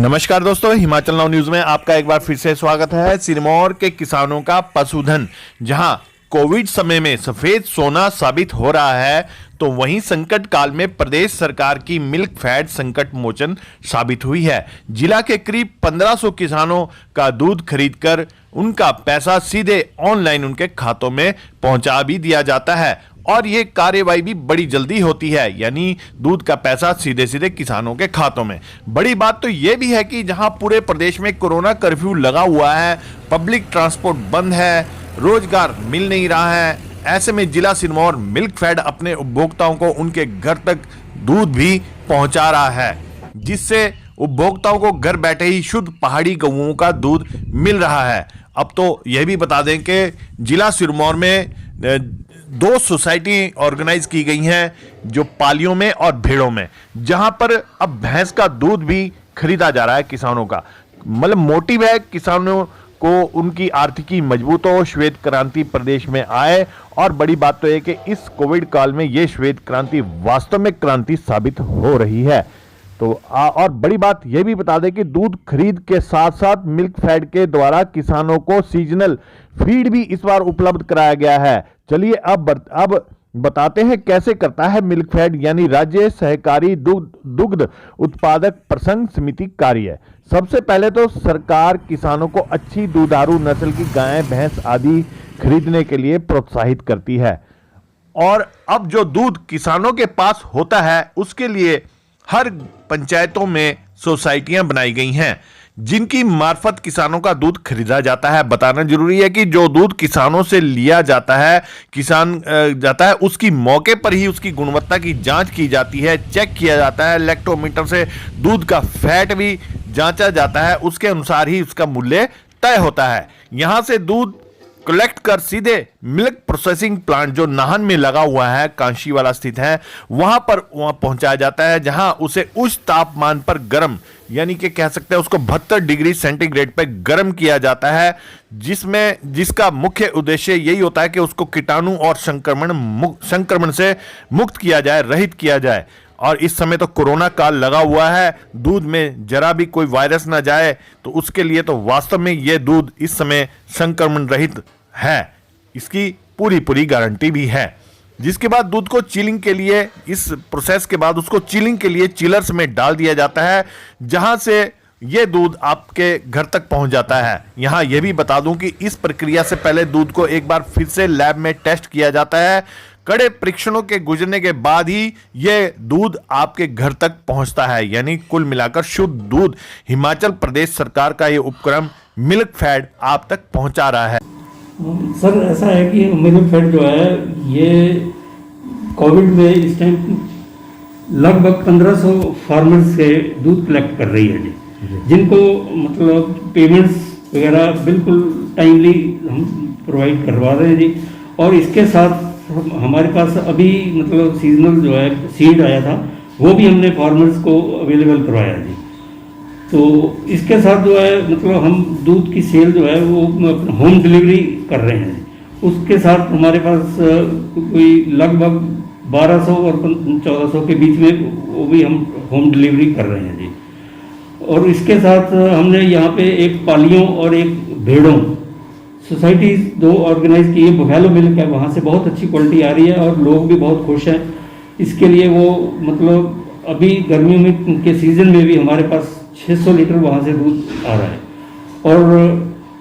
नमस्कार दोस्तों, Himachal now news में आपका एक बार फिर से स्वागत है। सिरमौर के किसानों का पशुधन जहां कोविड समय में सफेद सोना साबित हो रहा है, तो वहीं संकट काल में प्रदेश सरकार की मिल्क फैड संकट मोचन साबित हुई है। जिला के करीब 1500 किसानों का दूध खरीदकर उनका पैसा सीधे ऑनलाइन उनके खातों में पहुंचा भी दिया जाता है और ये कार्यवाही भी बड़ी जल्दी होती है, यानी दूध का पैसा सीधे सीधे किसानों के खातों में। बड़ी बात तो ये भी है कि जहां पूरे प्रदेश में कोरोना कर्फ्यू लगा हुआ है, पब्लिक ट्रांसपोर्ट बंद है, रोजगार मिल नहीं रहा है, ऐसे में जिला सिरमौर मिल्क फैड अपने उपभोक्ताओं को उनके घर तक दूध भी पहुंचा रहा है, जिससे उपभोक्ताओं को घर बैठे ही शुद्ध पहाड़ी गऊओं का दूध मिल रहा है। अब तो यह भी बता दें कि जिला सिरमौर में 2 सोसाइटी ऑर्गेनाइज की गई हैं, जो पालियों में और भेड़ों में, जहां पर अब भैंस का दूध भी खरीदा जा रहा है किसानों का। मतलब मोटिव है किसानों को उनकी आर्थिकी मजबूत हो, श्वेत क्रांति प्रदेश में आए। और बड़ी बात तो है कि इस कोविड काल में ये श्वेत क्रांति वास्तव में क्रांति साबित हो रही है। तो और बड़ी बात यह भी बता दें कि दूध खरीद के साथ साथ मिल्क फैड के द्वारा किसानों को सीजनल फीड भी इस बार उपलब्ध कराया गया है। चलिए अब बताते हैं कैसे करता है मिल्क फैड यानी राज्य सहकारी दुग्ध उत्पादक प्रसंघ समिति कार्य। सबसे पहले तो सरकार किसानों को अच्छी दुधारू नस्ल की गाय भैंस आदि खरीदने के लिए प्रोत्साहित करती है, और अब जो दूध किसानों के पास होता है उसके लिए हर पंचायतों में सोसाइटियां बनाई गई हैं, जिनकी मार्फत किसानों का दूध खरीदा जाता है। बताना जरूरी है कि जो दूध किसानों से लिया जाता है, उसकी मौके पर ही उसकी गुणवत्ता की जांच की जाती है, चेक किया जाता है, लैक्टोमीटर से दूध का फैट भी जांचा जाता है, उसके अनुसार ही उसका मूल्य तय होता है। यहां से दूध कलेक्ट कर सीधे मिल्क प्रोसेसिंग प्लांट जो नाहन में लगा हुआ है, कांशी वाला स्थित है, वहां पहुंचाया जाता है, जहां उसे उच्च तापमान पर गर्म यानी कि कह सकते हैं उसको 72 डिग्री सेंटीग्रेड पर गर्म किया जाता है, जिसका मुख्य उद्देश्य यही होता है कि उसको कीटाणु और संक्रमण से मुक्त किया जाए, रहित किया जाए। और इस समय तो कोरोना काल लगा हुआ है, दूध में जरा भी कोई वायरस ना जाए, तो उसके लिए तो वास्तव में ये दूध इस समय संक्रमण रहित है, इसकी पूरी गारंटी भी है। जिसके बाद दूध को चिलिंग के लिए, इस प्रोसेस के बाद उसको चिलिंग के लिए चिलर्स में डाल दिया जाता है, जहां से ये दूध आपके घर तक पहुंच जाता है। यहां यह भी बता दूं कि इस प्रक्रिया से पहले दूध को एक बार फिर से लैब में टेस्ट किया जाता है। कड़े परीक्षणों के गुजरने के बाद ही यह दूध आपके घर तक पहुंचता है, यानी कुल मिलाकर शुद्ध दूध हिमाचल प्रदेश सरकार का यह उपक्रम मिल्क फैड आप तक पहुंचा रहा है। सर ऐसा है कि मिल्क फैड जो है ये कोविड में इस टाइम लगभग 1500 फार्मर्स से दूध कलेक्ट कर रही है जी, जिनको मतलब पेमेंट्स वगैरह बिल्कुल टाइमली हम प्रोवाइड करवा रहे हैं जी। और इसके साथ हमारे पास अभी मतलब सीजनल जो है सीड आया था, वो भी हमने फार्मर्स को अवेलेबल करवाया जी। तो इसके साथ जो है मतलब हम दूध की सेल जो है वो होम डिलीवरी कर रहे हैं। उसके साथ हमारे पास कोई लगभग 1200 और 1400 के बीच में वो भी हम होम डिलीवरी कर रहे हैं जी। और इसके साथ हमने यहाँ पे एक पालियों और एक भेड़ों सोसाइटी 2 ऑर्गेनाइज की है। बफेलो मिल्क है, वहाँ से बहुत अच्छी क्वालिटी आ रही है और लोग भी बहुत खुश हैं। इसके लिए वो मतलब अभी गर्मियों में के सीज़न में भी हमारे पास 600 लीटर वहाँ से दूध आ रहा है, और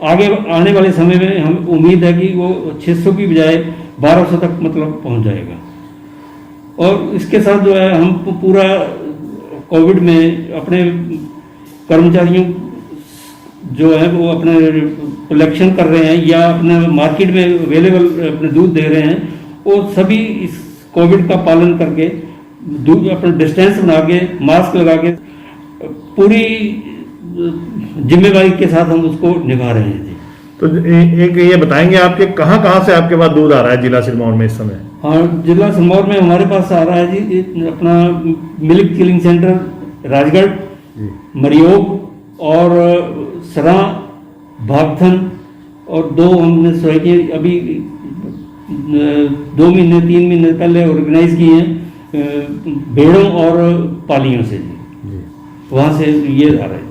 आगे आने वाले समय में हम उम्मीद है कि वो 600 की बजाय 1200 तक मतलब पहुँच जाएगा। और इसके साथ जो है हम पूरा कोविड में अपने कर्मचारियों जो है वो अपने कलेक्शन कर रहे हैं या अपने मार्केट में अवेलेबल अपने दूध दे रहे हैं, वो सभी इस कोविड का पालन करके दूध अपना डिस्टेंस बना के मास्क लगा के पूरी जिम्मेदारी के साथ हम उसको निभा रहे हैं जी। तो एक ये बताएंगे आपके कहाँ से आपके पास दूध आ रहा है जिला सिरमौर में इस समय? हाँ, जिला सिरमौर में हमारे पास आ रहा है जी अपना मिल्क चिलिंग सेंटर राजगढ़, मरियोग और सरा, भागथन, और 2 हमने सोसाइटी अभी 2 महीने 3 महीने पहले ऑर्गेनाइज की हैं भेड़ों और पालियों से जी, वहाँ से ये आ रहा है।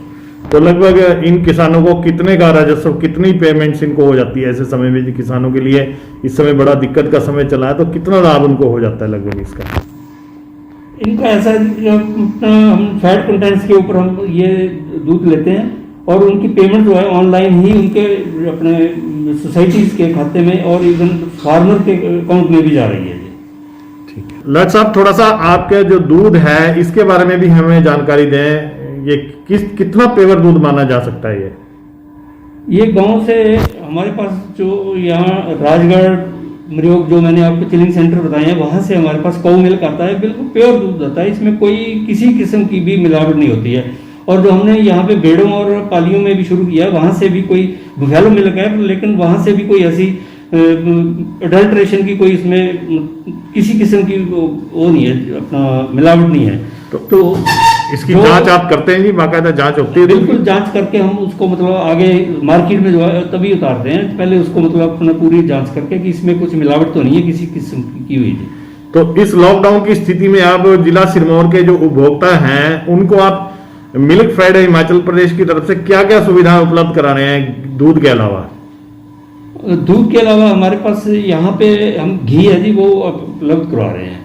तो लगभग इन किसानों को कितने का राजस्व, कितनी पेमेंट्स इनको हो जाती है ऐसे समय में? जो किसानों के लिए इस समय बड़ा दिक्कत का समय चला है, तो कितना लाभ उनको हो जाता है लगभग इसका? इनका ऐसा है कि हम फैट कंटेंट्स के ऊपर हम ये दूध लेते हैं और उनकी पेमेंट जो है ऑनलाइन ही उनके अपने सोसाइटीज के खाते में और इवन फार्मर के अकाउंट में भी जा रही है। ठीक है, लट साहब थोड़ा सा आपके जो दूध है इसके बारे में भी हमें जानकारी दें। ये कितना पेवर दूध माना जा सकता है? ये गांव से हमारे पास जो यहाँ राजगढ़ मरियोग जो मैंने आपको चिलिंग सेंटर बताए हैं, वहाँ से हमारे पास काऊ मिल्क आता है, बिल्कुल प्योर दूध आता है। इसमें कोई किसी किस्म की भी मिलावट नहीं होती है। और जो हमने यहाँ पे भेड़ों और पालियों में भी शुरू किया, वहाँ से भी कोई बुफेलो मिल्क है, लेकिन वहाँ से भी कोई ऐसी अडल्ट्रेशन की कोई इसमें किसी किस्म की वो नहीं है, अपना मिलावट नहीं है। तो इसकी जांच आप करते हैं जी? बाकायदा जांच होती है? बिल्कुल जांच करके हम उसको मतलब आगे मार्केट में जो है तभी उतारते हैं। पहले उसको मतलब अपना पूरी जांच करके कि इसमें कुछ मिलावट तो नहीं है किसी किस्म की हुई थी। तो इस लॉकडाउन की स्थिति में आप जिला सिरमौर के जो उपभोक्ता हैं उनको आप मिल्क फेड हिमाचल प्रदेश की तरफ से क्या क्या सुविधाएं उपलब्ध करा रहे हैं दूध के अलावा? दूध के अलावा हमारे पास यहाँ पे हम घी है जी, वो उपलब्ध करवा रहे हैं।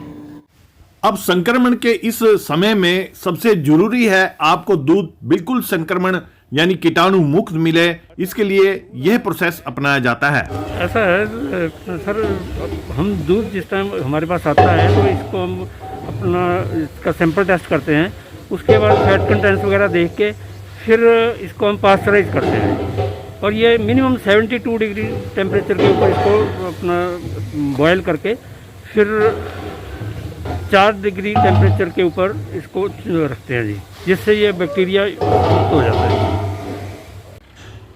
अब संक्रमण के इस समय में सबसे जरूरी है आपको दूध बिल्कुल संक्रमण यानी कीटाणु मुक्त मिले, इसके लिए यह प्रोसेस अपनाया जाता है। ऐसा है सर, हम दूध जिस टाइम हमारे पास आता है तो इसको हम अपना इसका सैंपल टेस्ट करते हैं, उसके बाद फैट कंटेंट्स वगैरह देख के फिर इसको हम पास्चराइज करते हैं और ये मिनिमम 72 डिग्री टेम्परेचर के ऊपर इसको अपना बॉयल करके फिर 4 डिग्री टेम्परेचर के ऊपर इसको रखते हैं जी, जिससे ये बैक्टीरिया मुक्त हो जाता है।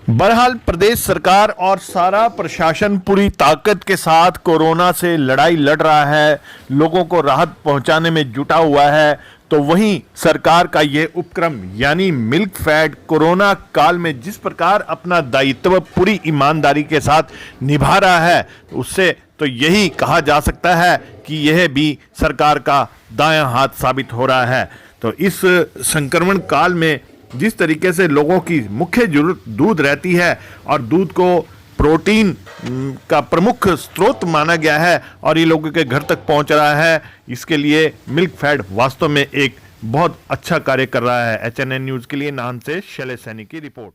बहरहाल प्रदेश सरकार और सारा प्रशासन पूरी ताकत के साथ कोरोना से लड़ाई लड़ रहा है, लोगों को राहत पहुंचाने में जुटा हुआ है। तो वहीं सरकार का ये उपक्रम यानी मिल्क फेड कोरोना काल में जिस प्रकार अपना दायित्व पूरी ईमानदारी के साथ निभा रहा है, उससे तो यही कहा जा सकता है कि यह भी सरकार का दायां हाथ साबित हो रहा है। तो इस संक्रमण काल में जिस तरीके से लोगों की मुख्य जरूरत दूध रहती है और दूध को प्रोटीन का प्रमुख स्रोत माना गया है और ये लोगों के घर तक पहुंच रहा है, इसके लिए मिल्क फेड वास्तव में एक बहुत अच्छा कार्य कर रहा है। HNN न्यूज़ के लिए नाहन से शैलेश सैनी की रिपोर्ट।